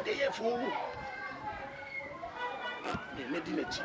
dey for. The medinati.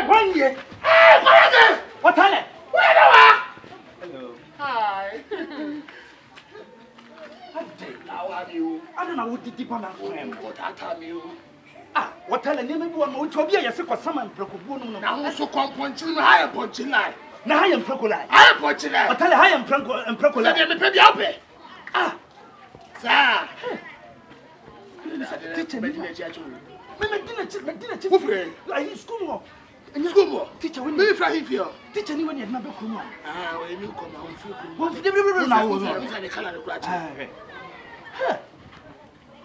One year. Hey, Colege! What time? Where are you? Hello. Hi. How are you? I don't know what did you want to what are you? Ah, what tell a name of one to be a second summer and Procobun. Now also come punching higher punching line. Now I am Procola. I am punching line. What tell I am Proco and Procola. Let me pay the up. Ah, sir. Teacher, I school. School teacher, when you fly here, teacher, anyone you never come on. Ah, when you come on, what did you now? The color of graduate.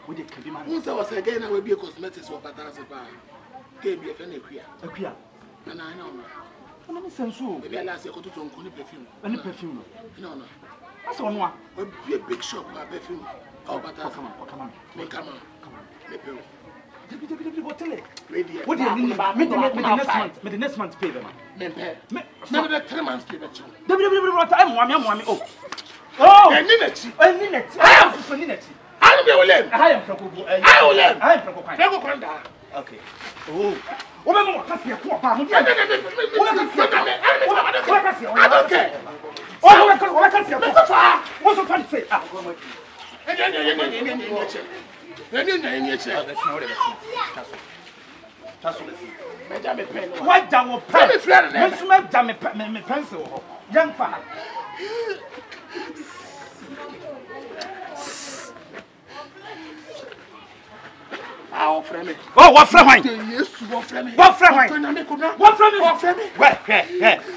Would it be my answer was again? I will be a cosmetics or patas of bar. Gave me a penny queer. A queer. And I know. Let me send so. Maybe I last year go to perfume. Any perfume? No. That's on one. Be a big shop by perfume. Oh, but come on. Come on. Come on. What do you mean? With the next month's pay, man. Maybe 3 months pay. Oh, a minute. I am for minute. I am Procobu. I am Procobu. Okay. Oh, what can you call? I don't care. What can you say? What's the fun say? What down pen? Me pencil. Young fan. Oh, friend. Oh, what friend? Yes, what friend? What friend? What friend? Where?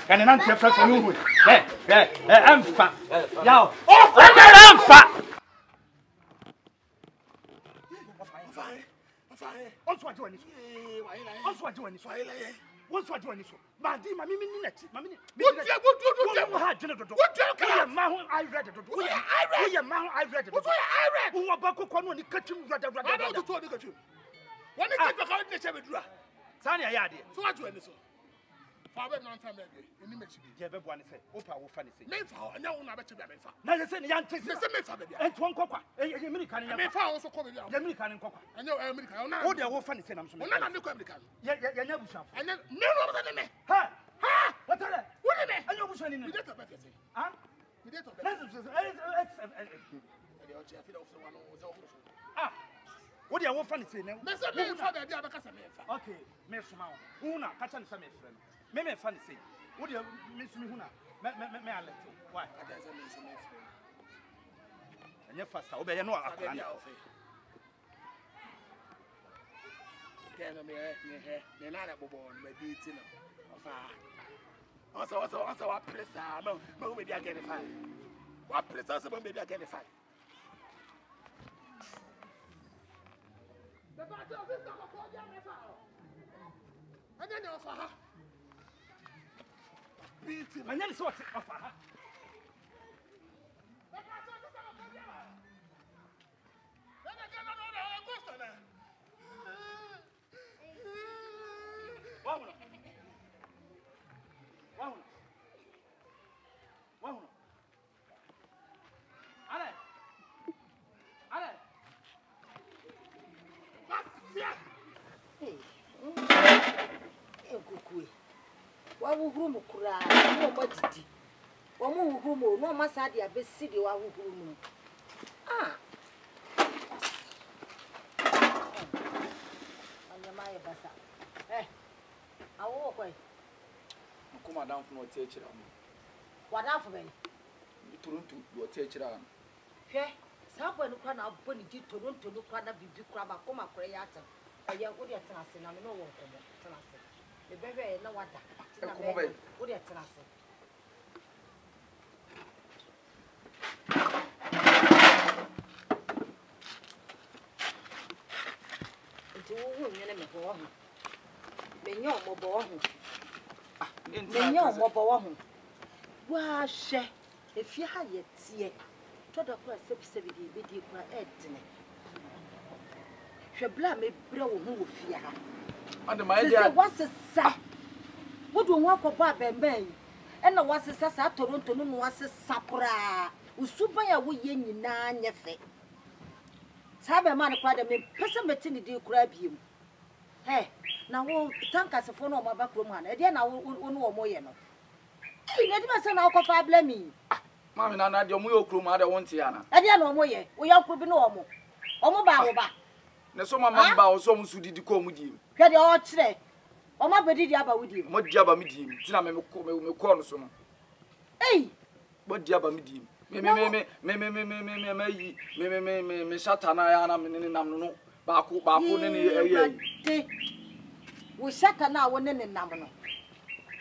And an answer from you. I'm fat. Yo. Oh, friend, I'm fat. What's what doing? What's what doing? What's what doing? Madi, mammy, mammy, what I read it. I read it. Who about Cocono and cut you rather to you. When I get back out, they will Sanya Yadi. So what do you so? Father, non family, and image you have one say, Opa will funny say. Mayflower, and no one ever to be made. Now you say the young takes and one coca, American, and I found also called American and coca. I know American. Oh, they will funny say, I'm so not American. Yeah, never shall. And then no other than me. Ha! What are they? What are they? I know which one in the data. Huh? The data. Ah! What do you want funny say now? Okay, Miss Mount. Una, catch on some friend. Maybe funny say. What do you miss me? May I let you? Why? And your first, I'll be no plan. Also, what place? No, maybe I get a fine. What place? Also, maybe I get a fine. The battle of this number called Yamasa. And then of her. Beat him. And then it's what of her. The battle of this number called Yamasa. Then again, another question. Wow. Wow. Wow. Ale. Ale. Kukui. Wawu humu kura, no matiti. Wamu humu, no masadi a besidi wawu humu. Ah. Anyamaya basa. Eh. Awo kwai. Kuma down from what teacher. What after me? Turuntu, what teacher. He, Sabon Kwana Bonnie Toronto look on a bibi crab, Koma Crayata. I am good at Tanasi, I know what Tanasi. The baby, no wonder. Good at Tanasi. It's all women born. Mignon more born. Mignon more born. Wash, if you had yet see. Toda kwa sebi bidi kwa edne. Hwebla me bre wo hu wo fia ha. Ande my dear. Se wasesa. Wodu nwa akọbọ abemben. E na wasesa sa Toronto no wasesa kura. Usuban ya wo ye nyina nyefe. Sa be man kwa de me pese meti ni di kura biem. He, na wo tankasefo no ma ba krom ha na. E de na wo no wo moye no. E ne di ma se na akọfa blame. Mami na de omo yokru ma de wonte ya na. E de na omo ye, wo yakru bi na omo. Omo ba wo ba. Ne so mama ba o so mu su didi ko mu di. Hwe de o kire. Omo ba didi aba wo di. Mo di aba mi di. Ti na me ko no so no. Ei, Bo di aba mi di. Me shata na ya na me ne nam no. Ba ko ne ne ye. Wo shata na wo ne nam no.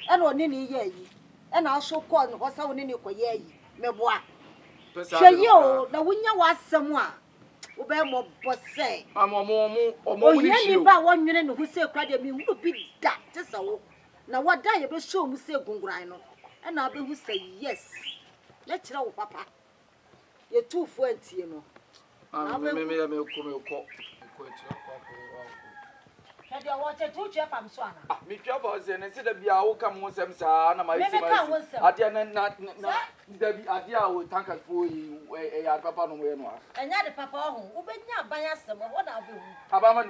E na oni ne ye yi. E na so ko no ho sa wo ne ne ko ye yi. Meboa. Hwe yo na wonya wasem a wo be mo bose. Omo ni shi. Oye ni ba wonwene ne ho se kwa de mi hu bi da tesa wo. Na wada ye be show mu se gunguran no. E na be hu se yes. Le kire wo papa. Ye tufu antie no. Me ko Kade wo che tu che fam so ana. Me twa for say ne se da bia wo kam ho sem sa na mai se mai. Ade na da bi ade a wo tanka fo yi ya papa no we no a. Enya de papa ho, wo benya ban asem ho na be hu. Abama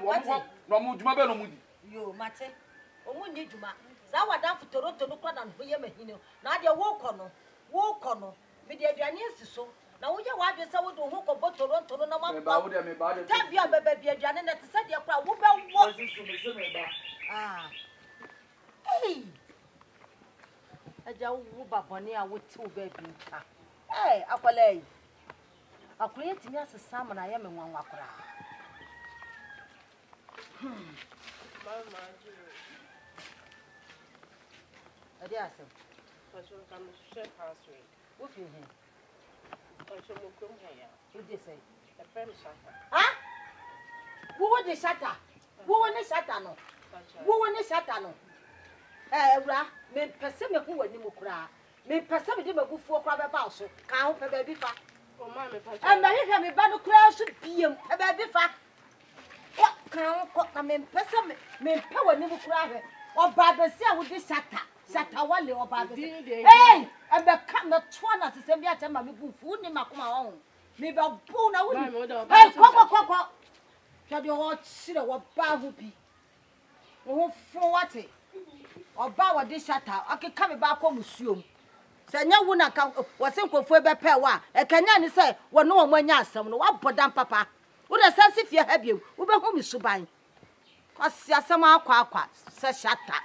no mu djuma be no mu di. Yo mate. O mu ni djuma. Za wada Toronto no kwa na no ye mahine. Na ade wo kɔ no. Me de aduane asiso. Na wo ye wa de se wo do ho kɔ Toronto no na ma. Me ba wo de. Ta bia bebe bia aduane na te se de kwa wo be wo. Ah. Hey. Aja wo babone a wo ti wo ba bi nka. Eh, akwalai. Akwai timi asesa ma na ye me nwanwa kora. Mama, Ade asem. Pastor come share house. Wo fi he. Pastor mo krom he ya. Wo de say. The friend shata. Ha? Wo de shata. Wo ne shata no. Wo ne shata no. Ewra, me pese me hu wani mu kura. Me pese me de magufuo kura be ba so. Ka ho pe ba bi fa. O ma me pastor. E ma hwehwe me ba no kura so biem. Pe ba bi fa. Ka ho ko na me pese me pe wani mu kura he. Oba be se a wo de shata. Shata wale oba be se. Hey, e be ka me to na se bi a tema me bufu ni makoma ho. Me ba bu na wo. Hey, ko. Kade o chire wo ba hu bi. Wo fo wate. Oba wo de shata akeka me ba ko musuom. Se nya wu na ka wo se nkofo e be pe wa e kanya ni se wo no mo anya asem no wa bodan papa. Wo de sense fie ha biem wo be hu mi suban. Kwasi asem akwa se shata.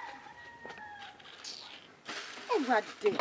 Everyday.